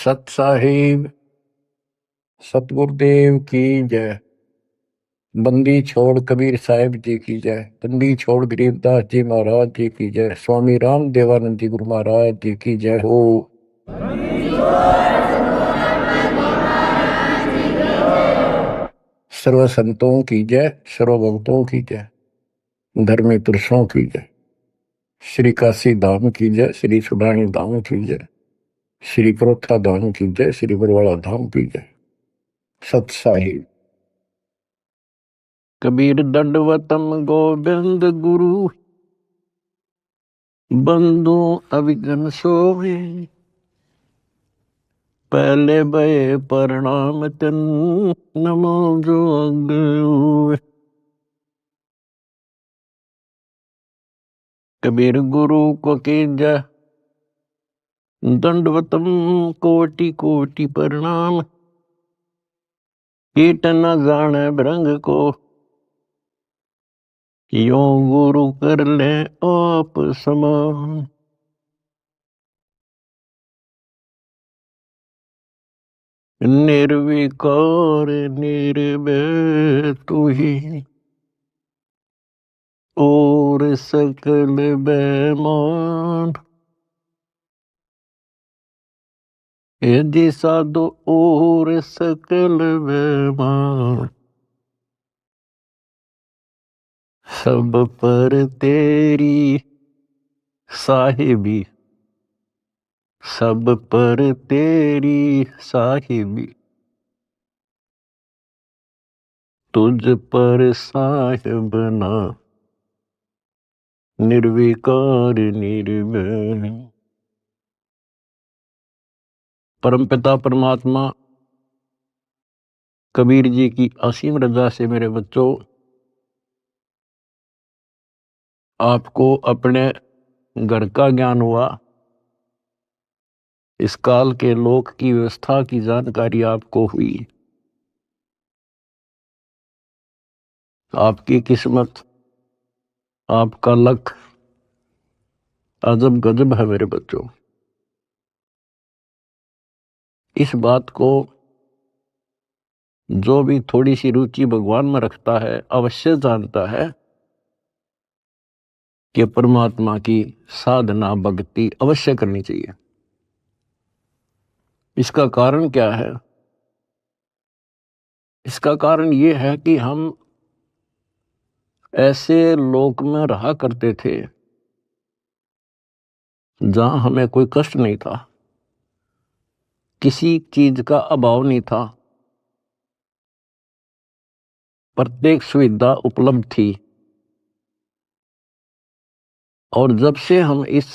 सत साहिब सतगुरुदेव की जय। बंदी छोड़ कबीर साहिब जी की जय। बंदी छोड़ गरीबदास जी महाराज जी की जय। स्वामी राम देवानंद जी गुरु महाराज जी की जय हो। सर्व संतों की जय, सर्व भक्तों की जय, धर्मी पुरुषों की जय। श्री काशी धाम की जय, श्री सुब्राणी धाम की जय, श्री प्रोथा धाम की जय, श्री बरवाड़ा धाम की जय। सत साहिब। कबीर दंडवतम गोविंद गुरु, बंधु अविघ्न सोवे। पहले भय प्रणाम तन, नमो जोग। कबीर गुरु को कीजय दंडवतम, कोटि कोटि प्रणाम। कीट न जाने भृंग को, यो गुरु कर ले आप समान। निर्विकार निर्भय तू ही, और सकल बेमान। यदि साधु और सकल बेमान, सब पर तेरी साहिबी, सब पर तेरी साहिबी। तुझ पर साहिब ना, निर्विकार निर्भय। परमपिता परमात्मा कबीर जी की असीम रजा से मेरे बच्चों, आपको अपने घर का ज्ञान हुआ। इस काल के लोक की व्यवस्था की जानकारी आपको हुई। आपकी किस्मत, आपका लक अजब गजब है मेरे बच्चों। इस बात को जो भी थोड़ी सी रुचि भगवान में रखता है अवश्य जानता है कि परमात्मा की साधना भक्ति अवश्य करनी चाहिए। इसका कारण क्या है? इसका कारण ये है कि हम ऐसे लोक में रहा करते थे जहां हमें कोई कष्ट नहीं था, किसी चीज का अभाव नहीं था, प्रत्येक सुविधा उपलब्ध थी। और जब से हम इस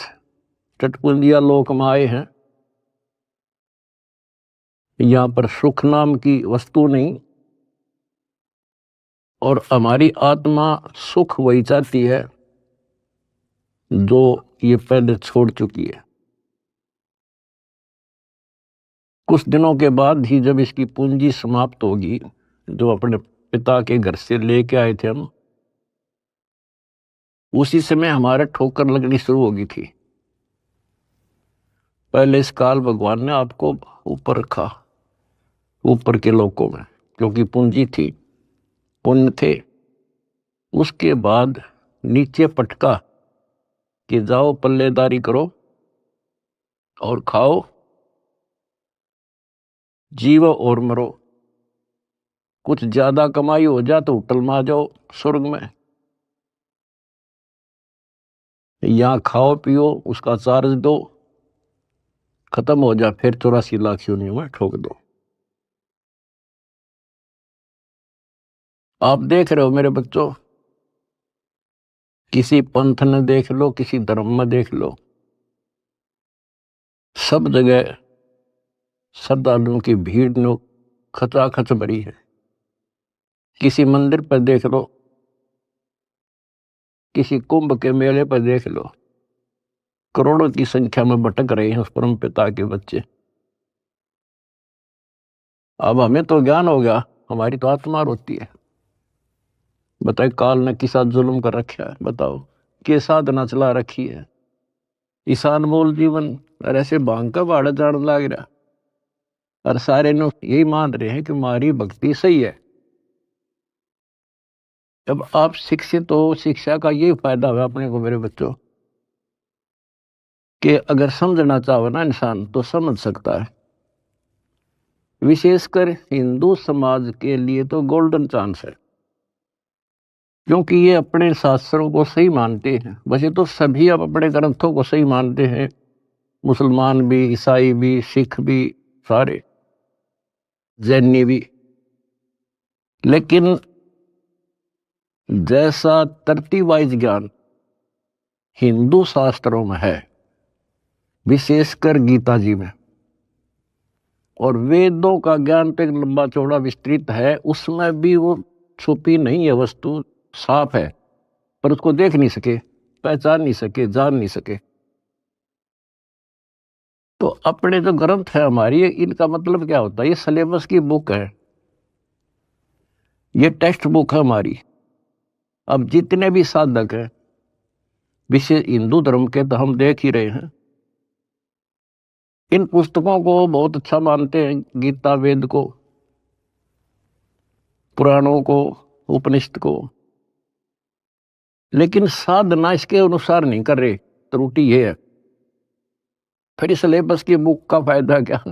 चटकुंदिया लोक में आए हैं, यहां पर सुख नाम की वस्तु नहीं, और हमारी आत्मा सुख वही चाहती है जो ये पहले छोड़ चुकी है। कुछ दिनों के बाद ही जब इसकी पूंजी समाप्त होगी, जो अपने पिता के घर से लेके आए थे हम, उसी समय हमारे ठोकर लगनी शुरू होगी थी। पहले इस काल भगवान ने आपको ऊपर रखा, ऊपर के लोकों में, क्योंकि पूंजी थी, पुण्य थे। उसके बाद नीचे पटका कि जाओ पल्लेदारी करो और खाओ, जीवो और मरो। कुछ ज्यादा कमाई हो जा तो होटल में आ जाओ स्वर्ग में, यहां खाओ पियो, उसका चार्ज दो, खत्म हो जा, फिर 84 लाख योनियों में ठोक दो। आप देख रहे हो मेरे बच्चों, किसी पंथ ने देख लो, किसी धर्म में देख लो, सब जगह श्रद्धालुओं की भीड़ नो खचाखच भरी है। किसी मंदिर पर देख लो, किसी कुंभ के मेले पर देख लो, करोड़ों की संख्या में भटक रहे हैं उस परम पिता के बच्चे। अब हमें तो ज्ञान हो गया, हमारी तो आत्मा रोती है। बताए काल ने किसा जुल्म कर रखा है, बताओ के साधना चला रखी है। ईशान मोल जीवन और ऐसे भांग का भाड़ा जान लाग रहा। और सारे लोग यही मान रहे हैं कि हमारी भक्ति सही है। जब आप शिक्षित हो, शिक्षा का ये फायदा हुआ अपने को मेरे बच्चों, कि अगर समझना चाहो ना इंसान तो समझ सकता है। विशेषकर हिंदू समाज के लिए तो गोल्डन चांस है, क्योंकि ये अपने शास्त्रों को सही मानते हैं। वैसे तो सभी अब अपने ग्रंथों को सही मानते हैं, मुसलमान भी, ईसाई भी, सिख भी, सारे जैनी भी। लेकिन जैसा तरतीब वाइज ज्ञान हिंदू शास्त्रों में है, विशेषकर गीता जी में, और वेदों का ज्ञान तो एक लंबा चौड़ा विस्तृत है, उसमें भी वो छुपी नहीं है वस्तु, साफ है, पर उसको देख नहीं सके, पहचान नहीं सके, जान नहीं सके। तो अपने जो ग्रंथ है हमारी, इनका मतलब क्या होता है? ये सिलेबस की बुक है, ये टेक्स्ट बुक है हमारी। अब जितने भी साधक हैं विशेष हिंदू धर्म के, तो हम देख ही रहे हैं, इन पुस्तकों को बहुत अच्छा मानते हैं, गीता, वेद को, पुराणों को, उपनिषद को, लेकिन साधना इसके अनुसार नहीं कर रहे। त्रुटि ये है। फिर सिलेबस की बुक का फायदा क्या?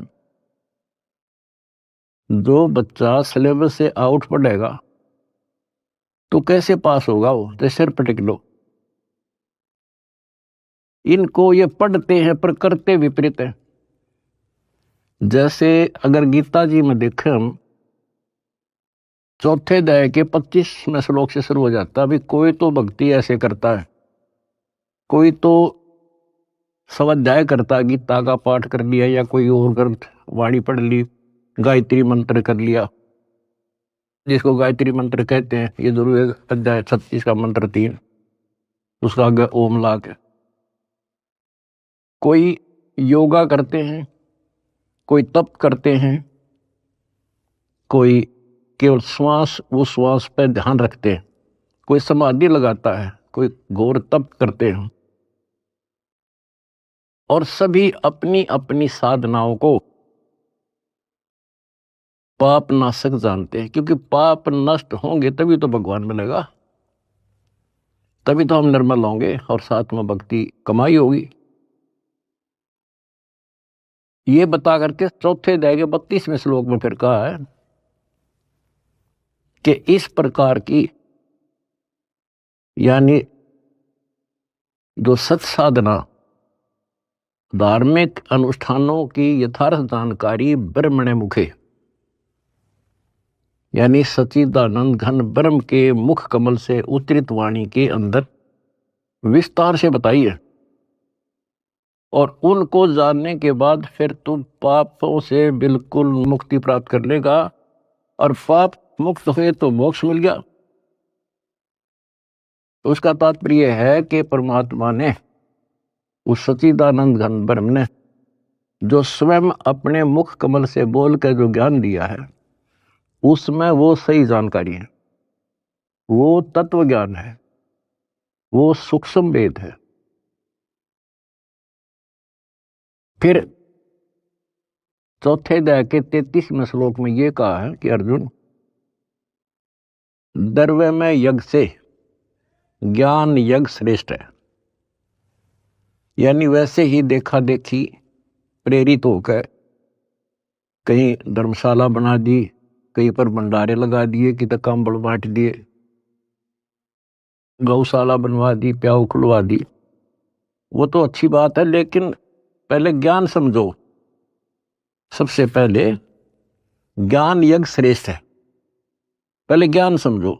जो बच्चा सिलेबस से आउट पढ़ेगा तो कैसे पास होगा? वो तो सिर पटक लो। इनको ये पढ़ते हैं पर करते विपरीत है। जैसे अगर गीता जी में देखें हम, चौथे अध्याय के 25वें श्लोक से शुरू हो जाता है। अभी कोई तो भक्ति ऐसे करता है, कोई तो स्वाध्याय करता है, गीता का पाठ कर लिया या कोई और ग्रंथ वाणी पढ़ ली, गायत्री मंत्र कर लिया, जिसको गायत्री मंत्र कहते हैं। ये जरूर अध्याय 36 का मंत्र 3, उसका आगे ओम ला के। कोई योगा करते हैं, कोई तप करते हैं, कोई केवल श्वास, वो श्वास पे ध्यान रखते हैं, कोई समाधि लगाता है, कोई घोर तप करते हैं। और सभी अपनी अपनी साधनाओं को पाप नाशक जानते हैं, क्योंकि पाप नष्ट होंगे तभी तो भगवान मिलेगा, तभी तो हम निर्मल होंगे और साथ में भक्ति कमाई होगी। ये बता करके चौथे अध्याय के 32वें श्लोक में फिर कहा है कि इस प्रकार की, यानी जो सत साधना, धार्मिक अनुष्ठानों की यथार्थ जानकारी ब्रह्मणे मुखे, यानी सच्चिदानंद घन ब्रह्म के मुख कमल से उतरित वाणी के अंदर विस्तार से बताई है। और उनको जानने के बाद फिर तुम पापों से बिल्कुल मुक्ति प्राप्त कर लेगा, और पाप मुक्त हुए तो मोक्ष मिल गया। तो उसका तात्पर्य है कि परमात्मा ने, उस सच्चिदानंद घन ब्रह्म ने, जो स्वयं अपने मुख कमल से बोल कर जो ज्ञान दिया है, उसमें वो सही जानकारी है, वो तत्व ज्ञान है, वो सूक्ष्म वेद है। फिर चौथे अध्याय के 33वें श्लोक में ये कहा है कि अर्जुन, द्रव्य में यज्ञ से ज्ञान यज्ञ श्रेष्ठ है। यानी वैसे ही देखा देखी प्रेरित होकर कहीं धर्मशाला बना दी, कहीं पर भंडारे लगा दिए, कि तक कंबल बांट दिए, गौशाला बनवा दी, प्याऊ खुलवा दी, वो तो अच्छी बात है, लेकिन पहले ज्ञान समझो। सबसे पहले ज्ञान यज्ञ श्रेष्ठ है, पहले ज्ञान समझो।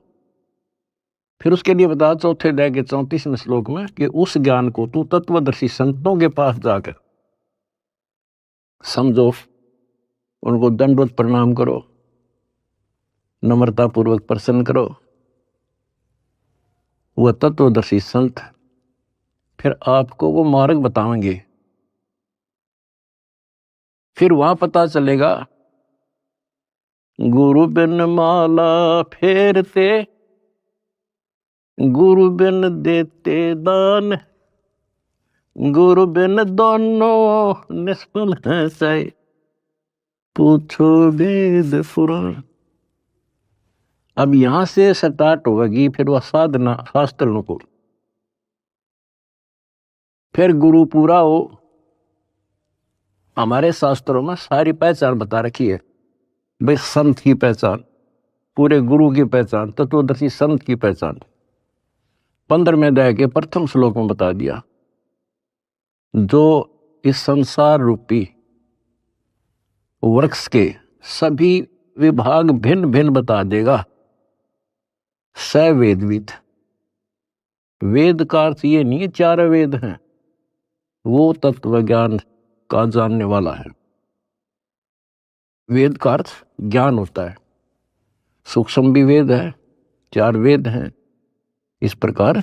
फिर उसके लिए बता चौथे अध्याय के 34वें श्लोक में कि उस ज्ञान को तू तत्वदर्शी संतों के पास जाकर समझो, उनको दंडवत प्रणाम करो, नम्रता पूर्वक प्रसन्न करो। वह तत्वदर्शी संत फिर आपको वो मार्ग बताएंगे। फिर वहां पता चलेगा, गुरु बिन माला फेरते, गुरु बिन देते दान, गुरु बिन दोनों निष्फल है सही। पूछो वेद पुराण। अब यहां से स्टार्ट होगी फिर वह साधना शास्त्रों को, फिर गुरु पूरा हो। हमारे शास्त्रों में सारी पहचान बता रखी है भाई, संत की पहचान, पूरे गुरु की पहचान, तत्वदर्शी संत की पहचान 15वें अध्याय के प्रथम श्लोक में बता दिया। जो इस संसार रूपी वृक्ष के सभी विभाग भिन्न भिन्न बता देगा, स वेदविद। वेद का अर्थ ये नहीं है 4 वेद हैं, वो तत्व ज्ञान का जानने वाला है। वेद का अर्थ ज्ञान होता है, सूक्ष्म भी वेद है, 4 वेद हैं इस प्रकार।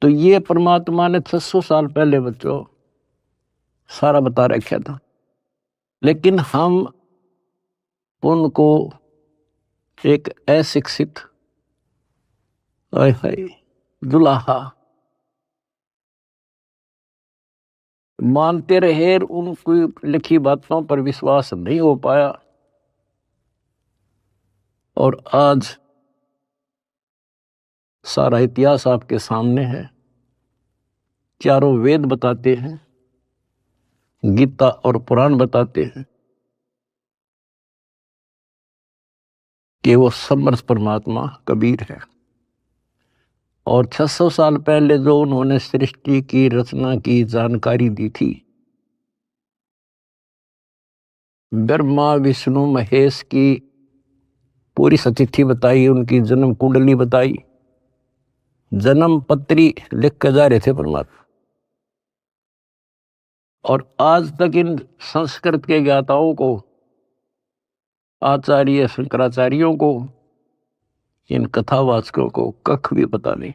तो ये परमात्मा ने 600 साल पहले बच्चों सारा बता रखा था, लेकिन हम उनको एक अशिक्षित दुल्हा मानते रहे, उनकी लिखी बातों पर विश्वास नहीं हो पाया। और आज सारा इतिहास आपके सामने है, 4 वेद बताते हैं, गीता और पुराण बताते हैं कि वो समर्थ परमात्मा कबीर है। और 600 साल पहले जो उन्होंने सृष्टि की रचना की जानकारी दी थी, ब्रह्मा विष्णु महेश की पूरी सतिथि बताई, उनकी जन्म कुंडली बताई, जन्म पत्री लिख कर जा रहे थे परमात्मा। और आज तक इन संस्कृत के ज्ञाताओं को, आचार्य शंकराचार्यों को, इन कथावाचकों को कख भी पता नहीं।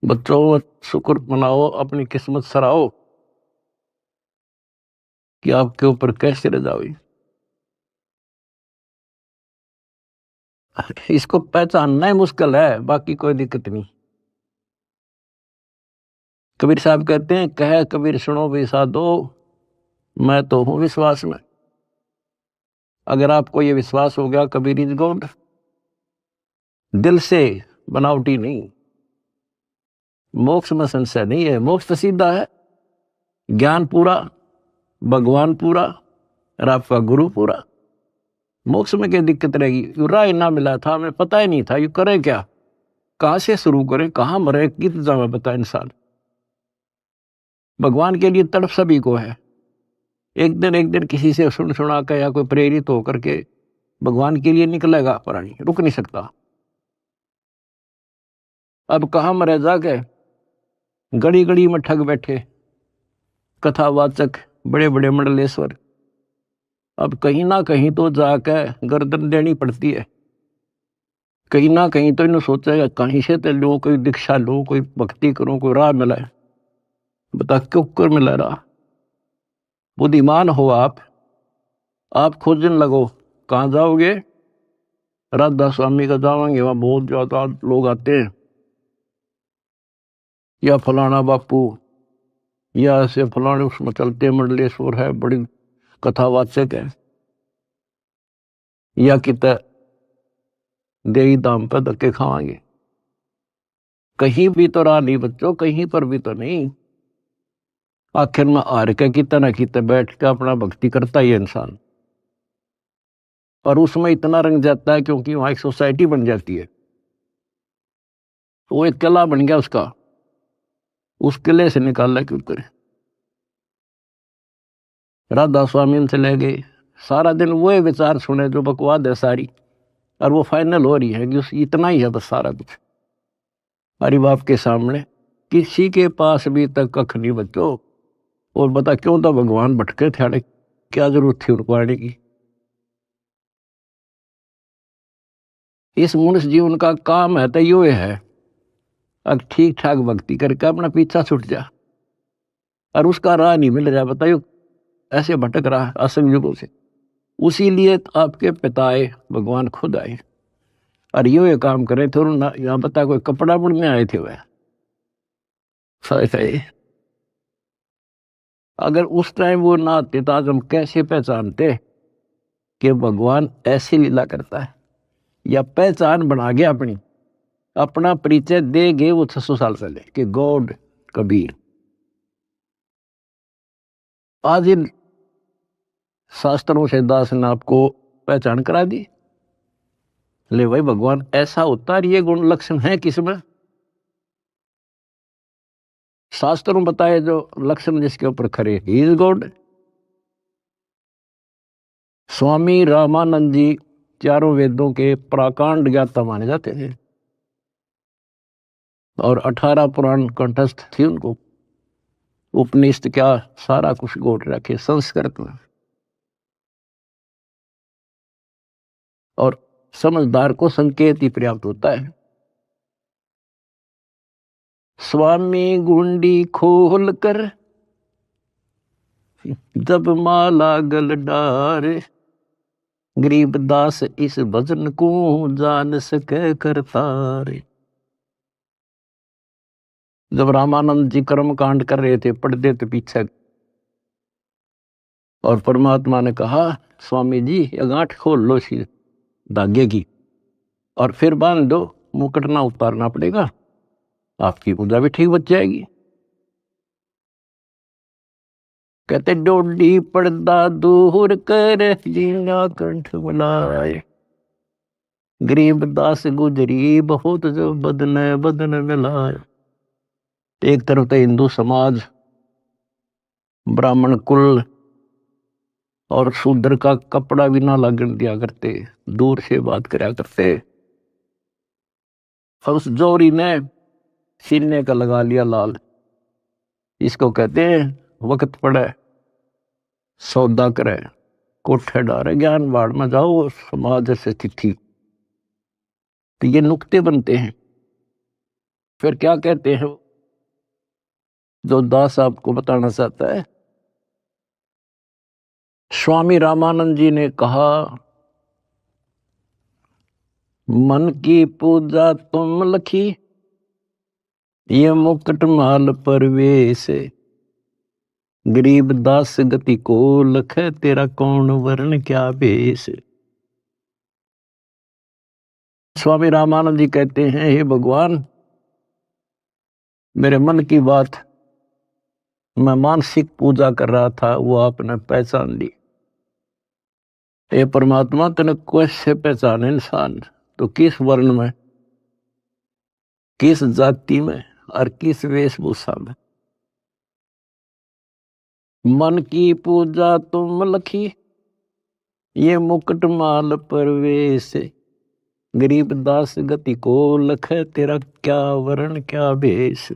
बच्चों शुक्र मनाओ, अपनी किस्मत सराहो कि आपके ऊपर कैसे रजा हुई। इसको पहचानना ही मुश्किल है, बाकी कोई दिक्कत नहीं। कबीर साहब कहते हैं, कह कबीर सुनो भी साधो, मैं तो हूं विश्वास में। अगर आपको ये विश्वास हो गया कबीर इज गॉड, दिल से, बनावटी नहीं, मोक्ष में संशय नहीं है। मोक्ष तो सीधा है, ज्ञान पूरा, भगवान पूरा और आपका गुरु पूरा। मोक्ष में क्या दिक्कत रहेगी? यू राय ना मिला था, हमें पता ही नहीं था यू करें क्या, कहां से शुरू करें, कहां मरे, कित जावे बता इंसान। भगवान के लिए तड़प सभी को है। एक दिन किसी से सुन सुना कर या कोई प्रेरित होकर के भगवान के लिए निकलेगा, प्राणी रुक नहीं सकता। अब कहां मरे जाके, गड़ी गड़ी में ठग बैठे कथावाचक, बड़े बड़े मंडलेश्वर। अब कहीं ना कहीं तो जाकर गर्दन देनी पड़ती है, कहीं ना कहीं तो इन्हें सोचेगा कहीं से तो लो, कोई दीक्षा लो, कोई भक्ति करो, कोई राह मिला है। बता क्यों कर मिला रहा? बुद्धिमान हो आप खोजने लगो। कहाँ जाओगे? राधा स्वामी का जाओगे, वहां बहुत ज्यादा लोग आते हैं, या फलाना बापू, या ऐसे फलाने उसमें चलते मंडलेश्वर है, बड़ी कथावाचक है, या कित देही दाम पर धक्के खावांगे। कहीं भी तो राह नहीं बच्चों, कहीं पर भी तो नहीं। आखिर में हार के कितना ना कितना बैठ के अपना भक्ति करता ही है इंसान, और उसमें इतना रंग जाता है क्योंकि वहां एक सोसाइटी बन जाती है, वो एक किला बन गया उसका, उस किले से निकालना क्यों करे। राधा स्वामी से ले गए, सारा दिन वो विचार सुने जो बकवाद है सारी, और वो फाइनल हो रही है कि उस इतना ही है बस सारा कुछ। हरि बाप के सामने किसी के पास भी तक कख नहीं बच्चों। और बता क्यों तो भगवान भटके थे, क्या जरूरत थी उनको आने की। इस मनुष्य जीवन का काम है तो यो है, अब ठीक ठाक भक्ति करके अपना पीछा छूट जा, और उसका राह नहीं मिल रहा, बताइयो ऐसे भटक रहा है असंग युगों से। उसी लिए आपके पिता आए, भगवान खुद आए, और ये काम करे थे। यहाँ बता कोई कपड़ा बुनने आए थे वह, अगर उस टाइम वो ना आते तो आज हम कैसे पहचानते कि भगवान ऐसी लीला करता है, या पहचान बना गया अपनी, अपना परिचय दे गए वो 600 साल पहले कि गॉड कबीर। आज इन शास्त्रों से दास ने आपको पहचान करा दी, ले भाई भगवान ऐसा होता है, ये गुण लक्षण है किसमें? शास्त्रों में बताए जो लक्षण जिसके ऊपर खरे, he is God. Swami Ramanand जी चारों वेदों के प्राकांड ज्ञाता माने जाते थे और 18 पुराण कंठस्थ थी उनको। उपनिषद क्या सारा कुछ गोट रखे संस्कृत में। और समझदार को संकेत ही पर्याप्त होता है। स्वामी गुंडी खोल कर जब माला गल डारे, गरीब दास इस भजन को जान सके करतारे। जब रामानंद जी कर्म कांड कर रहे थे, पढ़ते थे पीछे, और परमात्मा ने कहा स्वामी जी ये गांठ खोल लो इसी धागे की और फिर बांध दो, मुकुट ना उतारना पड़ेगा, आपकी पूजा भी ठीक बच जाएगी। कहते डोडी पर्दा दूर कर जीना कंठ बुलाए, गरीब दास गुजरी बहुत जो बदन बदन मिलाए। एक तरफ तो हिंदू समाज, ब्राह्मण कुल और शूद्र का कपड़ा भी ना लगन दिया करते, दूर से बात करा करते। और उस जोरी ने सीने का लगा लिया लाल। इसको कहते हैं वक्त पड़े सौदा करे, कोठे डारे ज्ञान बाढ़ में जाओ समाज से तिथि। तो ये नुक्ते बनते हैं। फिर क्या कहते हैं जो दास आपको बताना चाहता है? स्वामी रामानंद जी ने कहा मन की पूजा तुम लखी, ये मुकुट माल परवेश, गरीब दास गति को लख, तेरा कौन वर्ण क्या भेष। स्वामी रामानंद जी कहते हैं हे भगवान, मेरे मन की बात मैं मानसिक पूजा कर रहा था, वो आपने पहचान ली। हे परमात्मा तने कैसे पहचाने इंसान, तो किस वर्ण में, किस जाति में और किस वेशभूषा में। मन की पूजा तुम लखी, ये मुकुट माल परवेश, गरीब दास गति को लख, तेरा क्या वर्ण क्या भेष।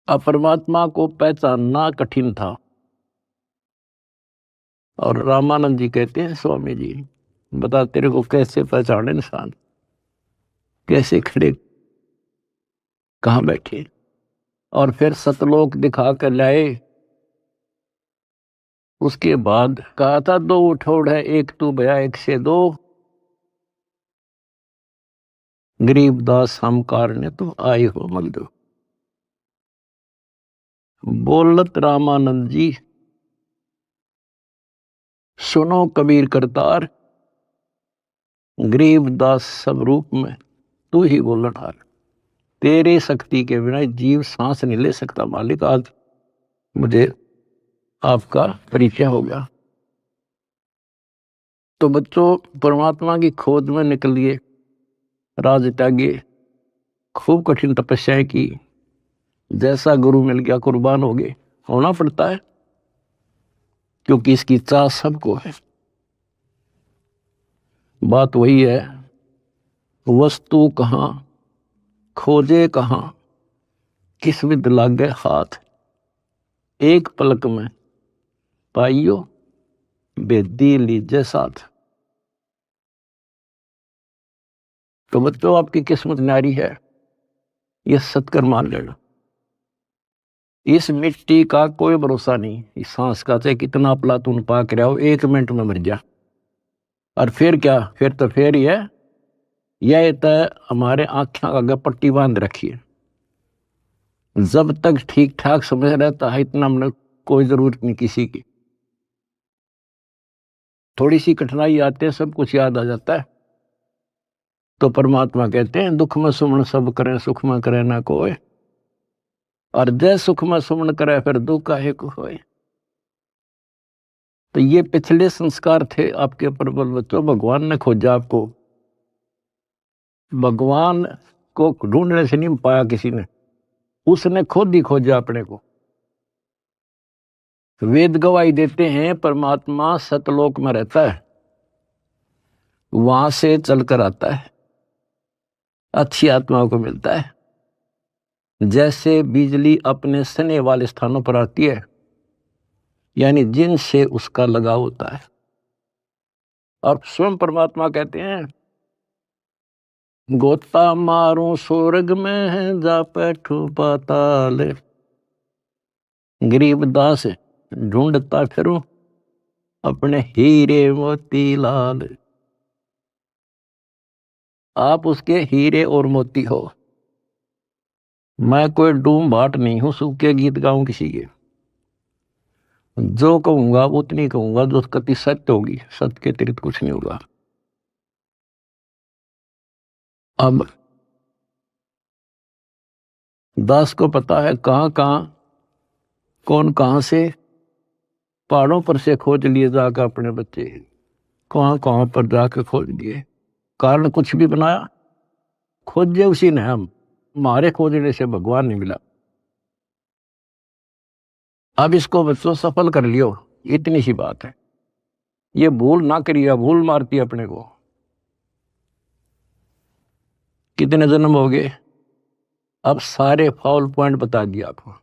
अब परमात्मा को पहचानना कठिन था। और रामानंद जी कहते हैं स्वामी जी बता तेरे को कैसे पहचाने इंसान, कैसे खड़े कहाँ बैठे। और फिर सतलोक दिखा कर लाए। उसके बाद कहा था दो उठोड़ है एक तू भया एक से दो, गरीब दास हम कारणे तुम आए हो मगदो। बोलत रामानंद जी सुनो कबीर करतार, गरीब दास सब रूप में तू ही बोलन हार। तेरे शक्ति के बिना जीव सांस नहीं ले सकता मालिक। आज मुझे आपका परिचय हो गया। तो बच्चों परमात्मा की खोज में निकलिए, राज त्यागिए, खूब कठिन तपस्याएं की, जैसा गुरु मिल गया कुर्बान हो गए, होना पड़ता है क्योंकि इसकी चाह सबको है। बात वही है, वस्तु कहाँ खोजे कहाँ, किस विद लागे हाथ, एक पलक में पाइयो बेदी लीजे साथ। तो बच्चों आपकी किस्मत न्यारी है, ये सत्कर मान लेना। इस मिट्टी का कोई भरोसा नहीं, इस सांस का चाहे कितना प्लातून पाक रहा हो, 1 मिनट में मर जा। और फिर क्या, फिर तो फिर ही है, यह तो हमारे आंखें आगे पट्टी बांध रखी है। जब तक ठीक ठाक समझ रहता है इतना हमने कोई जरूरत नहीं किसी की। थोड़ी सी कठिनाई आते हैं सब कुछ याद आ जाता है। तो परमात्मा कहते हैं दुख में सुमन सब करे सुख में करे ना कोई, और जय सुख में सुमन करे फिर दुख काहे को होए। तो ये पिछले संस्कार थे आपके प्रबल बच्चों। भगवान ने खोजा आपको, भगवान को ढूंढने से नहीं पाया किसी ने, उसने खुद ही खोजा अपने को। वेद गवाही देते हैं परमात्मा सतलोक में रहता है, वहां से चलकर आता है, अच्छी आत्माओं को मिलता है। जैसे बिजली अपने सने वाले स्थानों पर आती है, यानी जिनसे उसका लगाव होता है। और स्वयं परमात्मा कहते हैं गोता मारूं स्वर्ग में जा बैठू पाताल, गरीबदास ढूंढता फिरूं अपने हीरे मोती लाल। आप उसके हीरे और मोती हो। मैं कोई डूम भाट नहीं हूं सूखे गीत गाऊं किसी के। जो कहूंगा उतनी कहूंगा जो कति सत्य होगी, सत्य के अतिरिक्त कुछ नहीं होगा। अब दास को पता है कहां कहां कौन कहां से पहाड़ों पर से खोज लिए जाकर अपने बच्चे, कहां कहां पर जाकर खोज लिए। कारण कुछ भी बनाया, खोजे उसी ने। हम हमारे खोजने से भगवान नहीं मिला। अब इसको बच्चों सफल कर लियो, इतनी सी बात है। ये भूल ना करिए, भूल मारती है अपने को। कितने जन्म हो गए, अब सारे फाउल पॉइंट बता दिया आपको।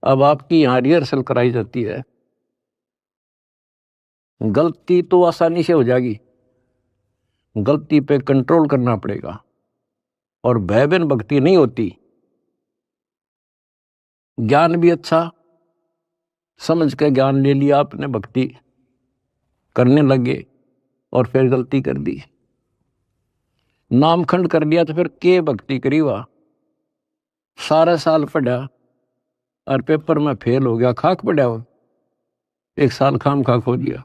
अब आपकी यहां रिहर्सल कराई जाती है। गलती तो आसानी से हो जाएगी, गलती पे कंट्रोल करना पड़ेगा। और भय बिन भक्ति नहीं होती। ज्ञान भी अच्छा समझ के ज्ञान ले लिया आपने, भक्ति करने लगे और फिर गलती कर दी, नामखंड कर लिया, तो फिर के भक्ति करी हुआ। सारा साल पढ़ा और पेपर में फेल हो गया, खाक पड़ा हो, एक साल खाम खा खो दिया।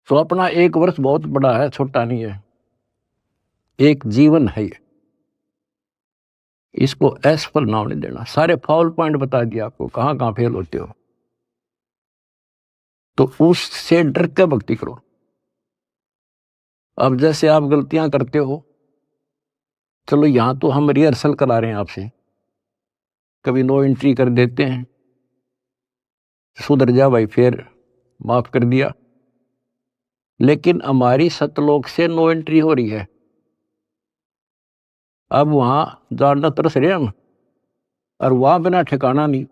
तो अपना एक वर्ष बहुत बड़ा है, छोटा नहीं है, एक जीवन है ये। इसको असफल नाम नहीं देना। सारे फाउल पॉइंट बता दिया आपको, कहां कहां फेल होते हो। तो उससे डर के भक्ति करो। अब जैसे आप गलतियां करते हो, चलो यहां तो हम रिहर्सल करा रहे हैं आपसे, कभी नो एंट्री कर देते हैं, सुधर जा भाई, फिर माफ कर दिया। लेकिन हमारी सतलोक से नो एंट्री हो रही है, अब वहां जानना तरस रहे हम। और वहां बिना ठिकाना नहीं,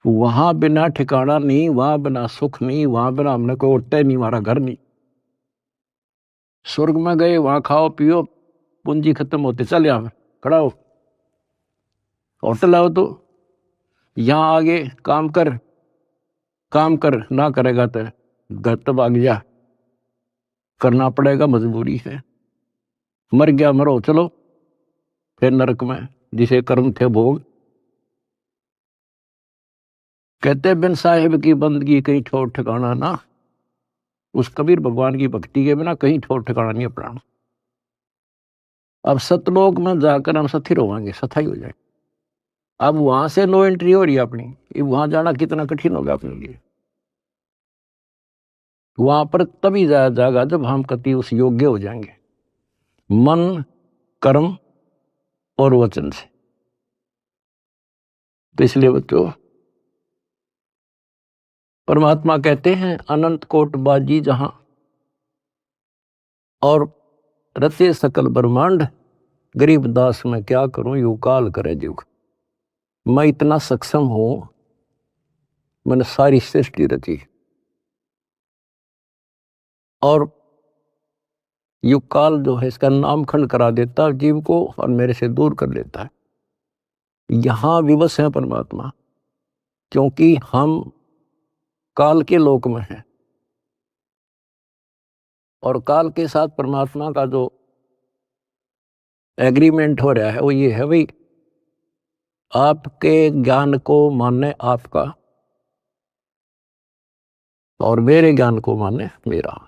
वहां बिना ठिकाना नहीं, वहां बिना सुख नहीं, वहां बिना हमने कोई उठता ही नहीं, हमारा घर नहीं। स्वर्ग में गए, वहां खाओ पियो, पूंजी खत्म होते चल यहां खड़ा हो, होटल आओ तो यहां आगे काम कर, काम कर ना करेगा तो घर तो भाग जा, करना पड़ेगा, मजबूरी है। मर गया मरो, चलो फिर नरक में जिसे कर्म थे भोग। कहते बिन साहिब की बंदगी कहीं ठोर ठिकाना ना। उस कबीर भगवान की भक्ति के बिना कहीं ठोर ठिकाना नहीं अपना। अब सतलोक में जाकर हम स्थिर होंगे, सथाई हो जाए। अब वहां से नो एंट्री हो रही है अपनी, वहां जाना कितना कठिन होगा अपने लिए। वहां पर तभी जाया जाएगा जब हम कति उस योग्य हो जाएंगे, मन कर्म और वचन से। तो इसलिए बच्चों परमात्मा कहते हैं अनंत कोट बाजी जहां और रचे सकल ब्रह्मांड, गरीब दास मैं क्या करूं यू काल करे जुग। मैं इतना सक्षम हूं, मैंने सारी सृष्टि रची और युग काल जो है इसका नामखंड करा देता है जीव को और मेरे से दूर कर लेता है। यहां विवश है परमात्मा, क्योंकि हम काल के लोक में हैं और काल के साथ परमात्मा का जो एग्रीमेंट हो रहा है वो ये है भाई, आपके ज्ञान को माने आपका और मेरे ज्ञान को माने मेरा।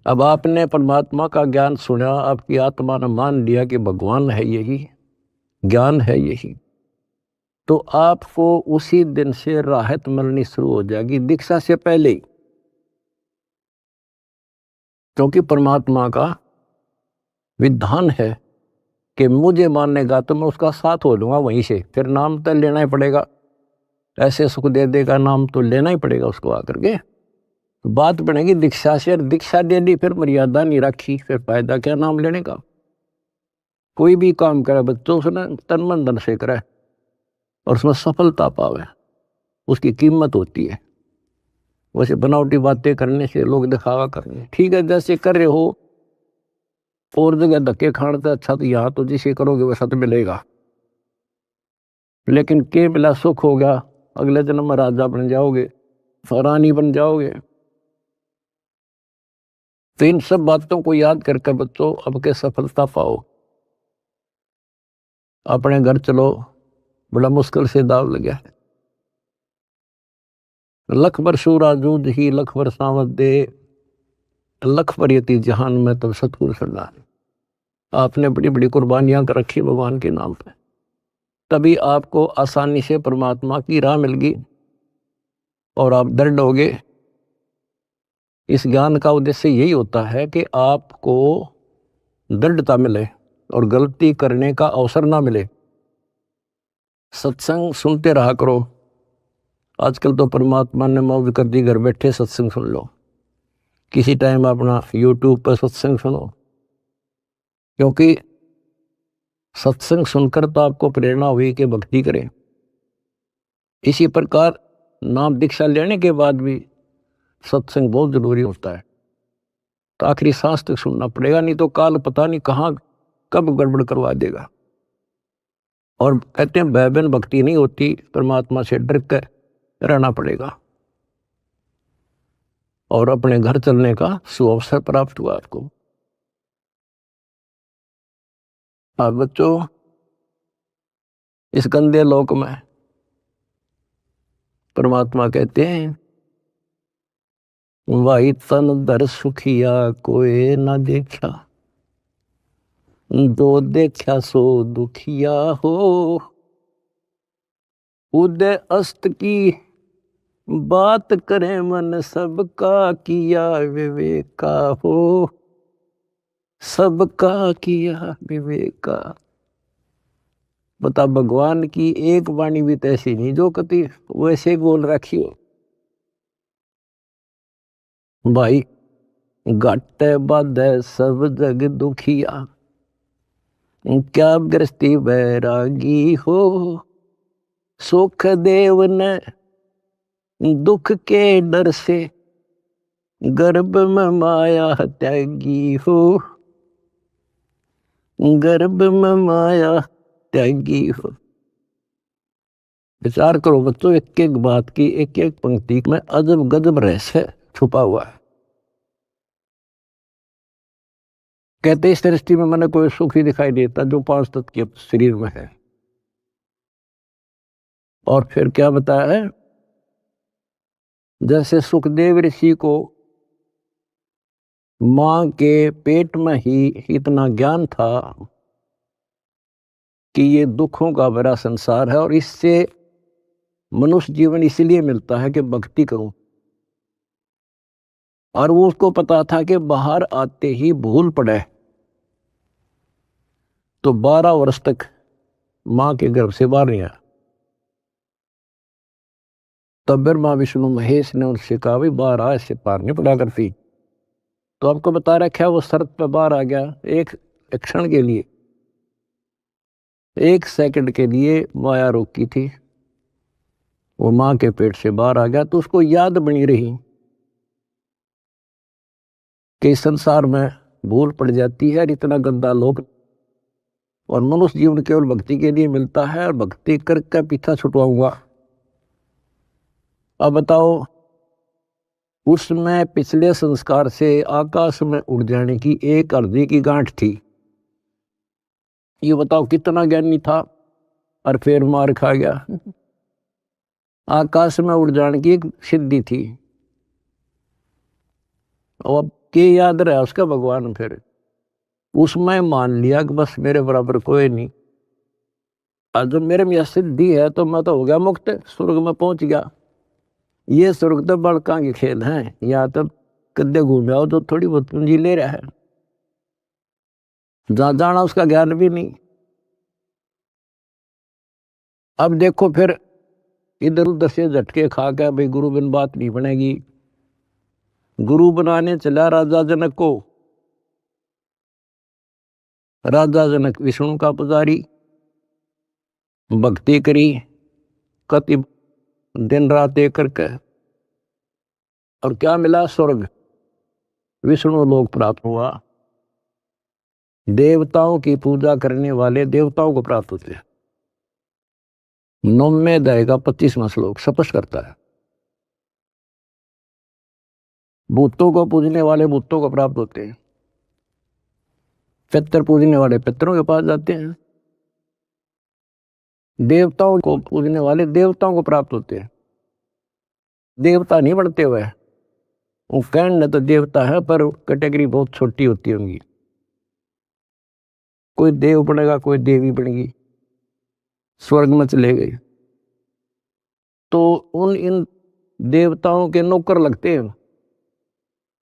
अब आपने परमात्मा का ज्ञान सुना, आपकी आत्मा ने मान लिया कि भगवान है यही, ज्ञान है यही, तो आपको उसी दिन से राहत मिलनी शुरू हो जाएगी, दीक्षा से पहले ही। क्योंकि परमात्मा का विधान है कि मुझे मानेगा तो मैं उसका साथ हो लूंगा वहीं से, फिर नाम तो लेना ही पड़ेगा, ऐसे सुख दे देगा नाम तो लेना ही पड़ेगा उसको आकर के। तो बात बनेगी दीक्षा से, दीक्षा दे दी फिर मर्यादा नहीं रखी, फिर फायदा क्या नाम लेने का। कोई भी काम करे बच्चों उसने तन मन धन से करे और उसमें सफलता पावे, उसकी कीमत होती है। वैसे बनावटी बातें करने से, लोग दिखावा करने, ठीक है जैसे कर रहे हो और जगह धक्के खाने से अच्छा तो यहाँ तो जिसे करोगे वैसा तो मिलेगा, लेकिन के मिला सुख हो गया, अगले जन्म में राजा बन जाओगे, रानी बन जाओगे। तो इन सब बातों को याद करके बच्चों अब के सफलता पाओ। अपने घर चलो, बड़ा मुश्किल से दाव लगा है। लख बरसू राजूद ही लख बरसावत दे, लख बरियती जहान में तब सतगुरु सरदार। आपने बड़ी बड़ी कुर्बानियां कर रखी भगवान के नाम पे, तभी आपको आसानी से परमात्मा की राह मिल गई और आप दृढ़ हो गए। इस ज्ञान का उद्देश्य यही होता है कि आपको दृढ़ता मिले और गलती करने का अवसर ना मिले। सत्संग सुनते रहा करो। आजकल तो परमात्मा ने मौज कर दी, घर बैठे सत्संग सुन लो, किसी टाइम अपना YouTube पर सत्संग सुनो, क्योंकि सत्संग सुनकर तो आपको प्रेरणा हुई कि भक्ति करें। इसी प्रकार नाम दीक्षा लेने के बाद भी सत्संग बहुत जरूरी होता है, तो आखिरी सांस तक सुनना पड़ेगा, नहीं तो काल पता नहीं कहाँ कब गड़बड़ करवा देगा। और कहते हैं भय बिन भक्ति नहीं होती, परमात्मा से डर कर रहना पड़ेगा और अपने घर चलने का सुअवसर प्राप्त हुआ आपको। अब बच्चों इस गंदे लोक में परमात्मा कहते हैं वाई तन दर सुखिया कोई ना देखा, दो देखा सो दुखिया हो, उदय अस्त की बात करे मन सबका किया विवेका हो, सबका किया विवेका। बता भगवान की एक वाणी भी तो ऐसी नहीं जो कति वैसे बोल रखी हो। भाई घट बाधे सब जग दुखिया, क्या गृहस्थी बैरागी हो, सुख देव ने दुख के डर से गर्भ में माया त्यागी हो, गर्भ में माया त्यागी हो। विचार करो बच्चों, एक एक बात की, एक एक पंक्ति में अजब गजब रहस्य छुपा हुआ है। कहते इस दृष्टि में मैंने कोई सुख ही दिखाई देता जो 5 तत्व के शरीर में है। और फिर क्या बताया है, जैसे सुखदेव ऋषि को मां के पेट में ही इतना ज्ञान था कि ये दुखों का भरा संसार है और इससे मनुष्य जीवन इसलिए मिलता है कि भक्ति करूं, और वो उसको पता था कि बाहर आते ही भूल पड़े तो 12 वर्ष तक मां के गर्भ से बाहर नहीं आया। तब ब्रह्मा विष्णु महेश ने उनसे कहा भाई बाहर आ, इससे पार नहीं पड़ा करती। तो आपको बता रखा है वो शर्त पे बाहर आ गया, एक क्षण के लिए, 1 सेकंड के लिए माया रोकी थी, वो मां के पेट से बाहर आ गया। तो उसको याद बनी रही कि संसार में भूल पड़ जाती है, इतना गंदा लोक, और मनुष्य जीवन केवल भक्ति के लिए मिलता है और भक्ति करके पीछा छुटवाऊंगा। अब बताओ, उसमें पिछले संस्कार से आकाश में उड़ जाने की एक अर्जी की गांठ थी, ये बताओ कितना ज्ञानी था और फिर मार खा गया। आकाश में उड़ जाने की एक सिद्धि थी, और अब के याद रहा उसका भगवान, फिर उसमें मान लिया कि बस मेरे बराबर कोई नहीं। आज जब मेरे में यह सिद्धि है तो मैं तो हो गया मुक्त, स्वर्ग में पहुंच गया। ये स्वर्ग तो बड़का के खेल हैं, यहाँ तो कद्दे घूम आओ तो थोड़ी बहुत पूंजी ले रहा है, जहां जाना उसका ज्ञान भी नहीं। अब देखो फिर इधर उधर से झटके खा के भाई गुरु बिन बात नहीं बनेगी, गुरु बनाने चला राजा जनक को। राजा जनक विष्णु का पुजारी, भक्ति करी कति दिन रात एक करके, और क्या मिला? स्वर्ग, विष्णु लोक प्राप्त हुआ। देवताओं की पूजा करने वाले देवताओं को प्राप्त होते हैं। 9वें अध्याय का 25वां श्लोक स्पष्ट करता है। भूतों को पूजने वाले भूतों को प्राप्त होते हैं, पितर पूजने वाले पितरों के पास जाते हैं, देवताओं को पूजने वाले देवताओं को प्राप्त होते हैं। देवता नहीं बनते हुए, वो कहने तो देवता है पर कैटेगरी बहुत छोटी होती है उनकी। कोई देव बनेगा, कोई देवी बनेगी, स्वर्ग में चले गए तो उन इन देवताओं के नौकर लगते हैं।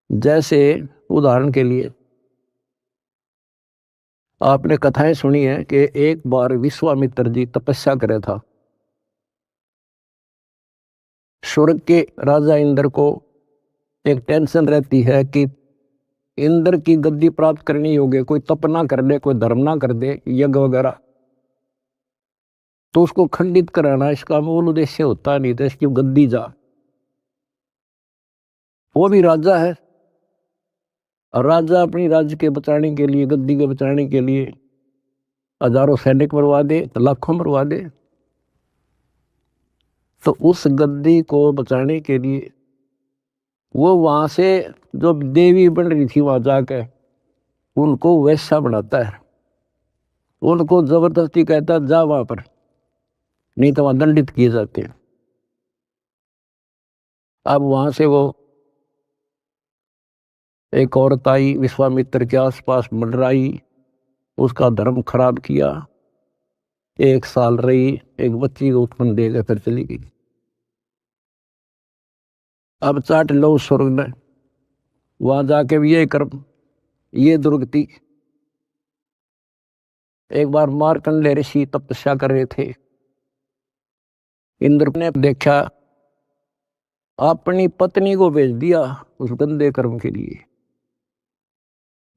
जैसे उदाहरण के लिए आपने कथाएं सुनी है कि एक बार विश्वामित्र जी तपस्या करे था। स्वर्ग के राजा इंद्र को एक टेंशन रहती है कि इंद्र की गद्दी प्राप्त करनी होगी, कोई तप ना कर दे, कोई धर्म ना कर दे, यज्ञ वगैरह, तो उसको खंडित कराना इसका मूल उद्देश्य होता नहीं था, इसकी गद्दी जा। वो भी राजा है, और राजा अपनी राज्य के बचाने के लिए, गद्दी के बचाने के लिए हजारों सैनिक मरवा दे, लाखों मरवा दे। तो उस गद्दी को बचाने के लिए वो वहां से जो देवी बन रही थी वहां जाकर उनको वैसा बनाता है, उनको जबरदस्ती कहता है जा वहां पर, नहीं तो वहां दंडित किए जाते हैं। अब वहां से वो एक औरत आई, विश्वामित्र के आसपास मंडराई, उसका धर्म खराब किया, 1 साल रही, एक बच्ची को उत्पन्न देकर फिर चली गई। अब चाट लो स्वर्ग में, वहां जाके भी ये कर्म, ये दुर्गति। एक बार मार्कंडेय ऋषि तपस्या कर रहे थे, इंद्र ने देखा, अपनी पत्नी को भेज दिया उस गंदे कर्म के लिए।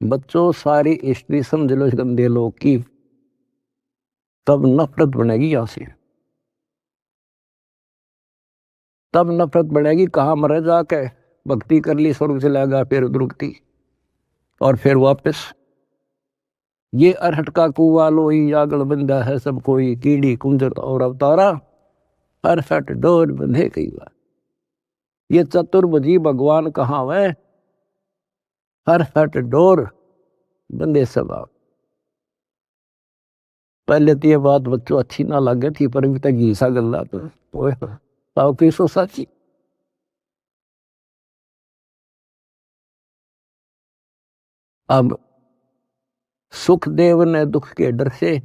बच्चों सारी स्त्री समझ लो इस गंदे लोग की, तब नफरत बनेगी यहां से, तब नफरत बढ़ेगी। कहाँ मरे जाके, भक्ति कर ली स्वर्ग से लगा, फिर दुर्गति, और फिर वापस ये अरहट का कुआ लोई आगल बंदा है सब कोई, कीड़ी कुंजर और अवतारा, अरहट डोर बंधे कई बार। ये चतुर्भुजी भगवान कहाँ है? अरहट डोर बंदे सब आओ। पहले तो ये बात बच्चों अच्छी ना लगे थी, पर अभी तक घीसा गल्ला तो किसो सची। अब सुखदेव ने दुख के डर से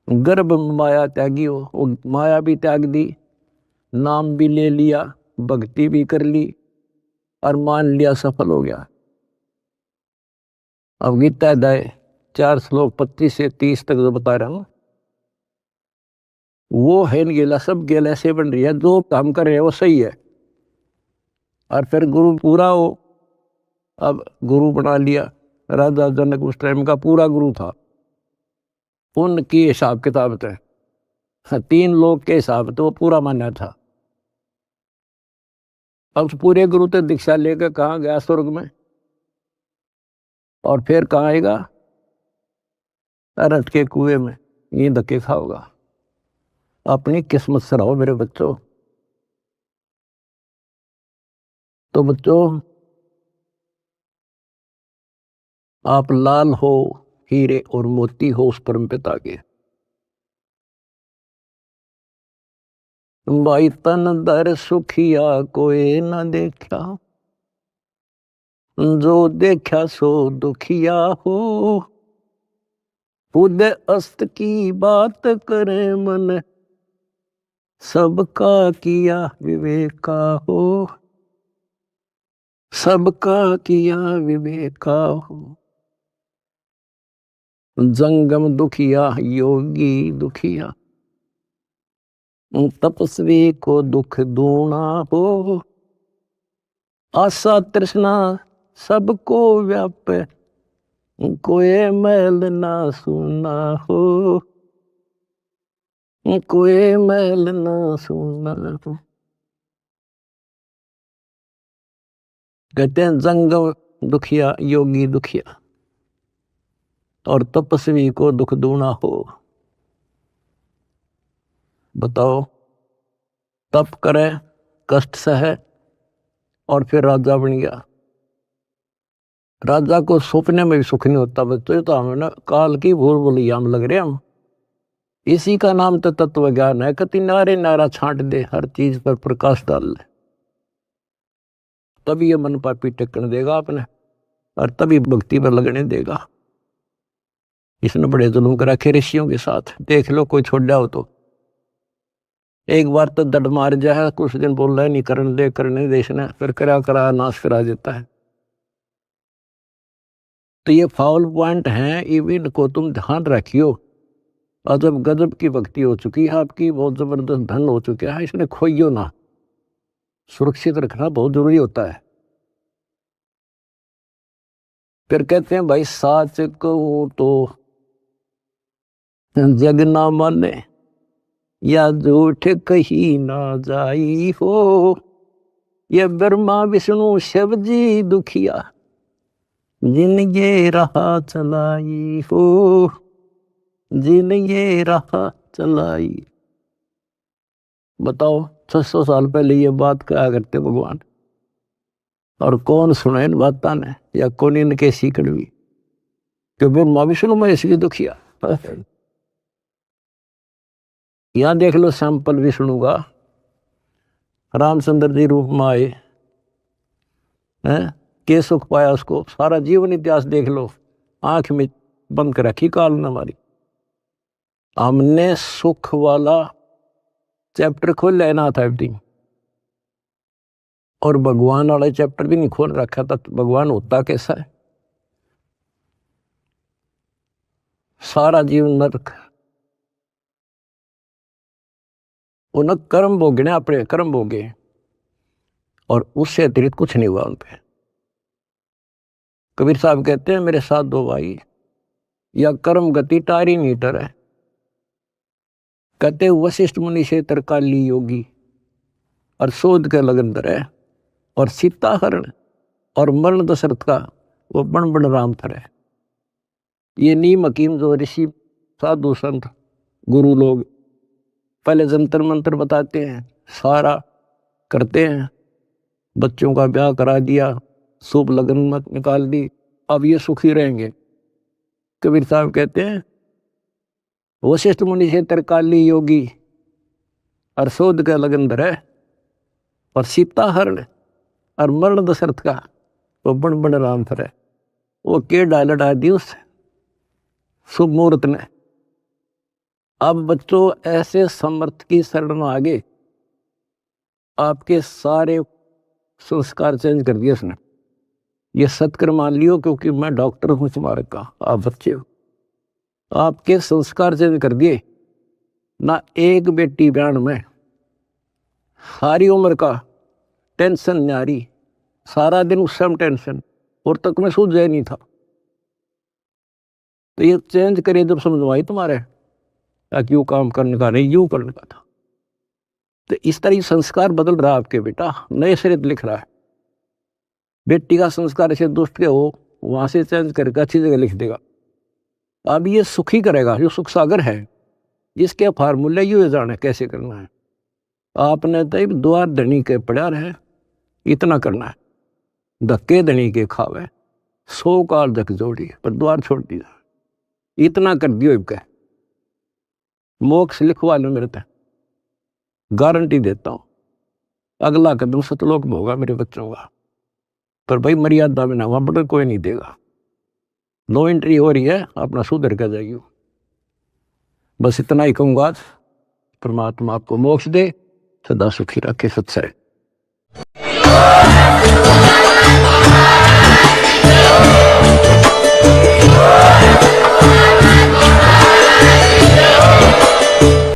गर्भ में माया त्यागी हो, वो माया भी त्याग दी, नाम भी ले लिया, भक्ति भी कर ली, और मान लिया सफल हो गया। अब गीता अध्याय 4 श्लोक 25 से 30 तक जो बता रहा हूं, वो है गेला, सब गेल ऐसे बन रही है, जो काम कर रहे हैं वो सही है, और फिर गुरु पूरा हो। अब गुरु बना लिया, राजा जनक उस टाइम का पूरा गुरु था, उनकी हिसाब किताब थे, 3 लोग के हिसाब तो वो पूरा माना था। अब उस पूरे गुरु तो दीक्षा लेकर कहाँ गया? स्वर्ग में। और फिर कहाँ आएगा? अरहट के कुएं में, ये धक्के खाओगा। अपनी किस्मत से रहो मेरे बच्चों। तो बच्चों, आप लाल हो, हीरे और मोती हो उस परम पिता के। भाई तन दर सुखिया कोई न देखा, जो देखा सो दुखिया हो। खुद अस्त की बात करे मन, सबका किया विवेका हो। सबका किया विवेका हो। जंगम दुखिया योगी दुखिया, तपस्वी को दुख दूना हो। आशा तृष्णा सबको व्यापे, कोई मैल ना सुना हो। कोई मैल ना सुना हो। कहते हैं जंगम दुखिया योगी दुखिया और तपस्वी को दुख दूना हो। बताओ, तप करे, कष्ट सहे और फिर राजा बन गया। राजा को सपने में भी सुख नहीं होता। बच्चों ये तो हमें ना काल की भूल भुलैया में लग रहे हम। इसी का नाम तो तत्व ज्ञान है। कति नारे नारा छांट दे, हर चीज पर प्रकाश डाल ले, तभी ये मन पापी टेकने देगा आपने और तभी भक्ति पर लगने देगा। इसने बड़े जुल्म कर रखे ऋषियों के साथ। देख लो कोई छोड़ जाओ तो एक बार तो दड मार जाए, कुछ दिन बोल रहा है नहीं करने देश ने, फिर करा नाश करा देता है। तो ये फाउल पॉइंट है, इवन को तुम ध्यान रखियो। अजब गजब की भक्ति हो चुकी है आपकी, बहुत जबरदस्त धन हो चुका है, इसने खोइयो ना। सुरक्षित रखना बहुत जरूरी होता है। फिर कहते हैं भाई साच कहूं तो जग ना माने, या झूठ कही ना जाई हो। ये ब्रह्मा विष्णु शिव जी दुखिया, जिन ये राह चलाई हो। जिन ये राह चलाई। बताओ 600 साल पहले ये बात क्या करते भगवान, और कौन सुने इन बातों ने, या कौन इनके सीखड़ भी कि ब्रह्मा विष्णु में इसकी दुखिया। यहां देख लो सैंपल विष्णु का, रामचंद्र जी रूप में आए हैं, के सुख पाया उसको। सारा जीवन इतिहास देख लो, आंख में बंद कर रखी काल ने हमारी। हमने सुख वाला चैप्टर खोल लेना था एवरीथिंग, और भगवान वाला चैप्टर भी नहीं खोल रखा था। तो भगवान होता कैसा है? सारा जीवन नरक, उन कर्म भोगने, अपने कर्म भोगे और उससे अतिरिक्त कुछ नहीं हुआ उन पे। कबीर साहब कहते हैं मेरे साथ दो भाई, या कर्म गति टारी मीटर है। कहते वशिष्ठ मुनि से तरकाली योगी, और शोध के लगन धरे, और सीता हरण और मरण दशरथ का वो बण बण राम फरे। ये नीम हकीम जो ऋषि साधु संत गुरु लोग पहले जंतर मंत्र बताते हैं, सारा करते हैं, बच्चों का ब्याह करा दिया, शुभ लगन मत निकाल दी, अब ये सुखी रहेंगे। कबीर साहब कहते हैं वशिष्ठ मुनि से तरकाली योगी, और शोध का लगन धरे, और सीता हरण और मरण दशरथ का वो बण बण राम फरे। वो के डाल दी उस शुभ मुहूर्त ने। अब बच्चों ऐसे समर्थ की शरण में आगे आपके सारे संस्कार चेंज कर दिए उसने। ये सत्कर मान लियो, क्योंकि मैं डॉक्टर हूं तुम्हारे का, आप बच्चे हो। आपके संस्कार चेंज कर दिए ना। एक बेटी ब्यान में सारी उम्र का टेंशन न्यारी, सारा दिन उस समय टेंशन, और तक में सूझ जाए नहीं था। तो ये चेंज करे जब समझवाई तुम्हारे, क्यों काम करने का नहीं, यूं करने का था। तो इस तरह संस्कार बदल रहा है आपके बेटा, नए सिरे लिख रहा है। बेटी का संस्कार ऐसे दुष्ट के हो, वहां से चेंज करके अच्छी जगह लिख देगा। अब ये सुखी करेगा, जो सुख सागर है, जिसके फार्मूले यू जाने कैसे करना है। आपने तो द्वार धनी के पड़ा रहे, इतना करना है। धक्के धनी के खावे, 100 काल धक जोड़ी, पर द्वार छोड़ दिया। इतना कर दियो इनका, मोक्ष लिखवा लो मेरे तक, गारंटी देता हूं। अगला कदम सतलोक में होगा मेरे बच्चों का, पर भाई मर्यादा में ना, वहां बड़ा कोई नहीं देगा। नो एंट्री हो रही है, अपना सुधर कर जाइए। बस इतना ही कहूंगा। परमात्मा आपको मोक्ष दे, सदा सुखी रखे। सत्संग।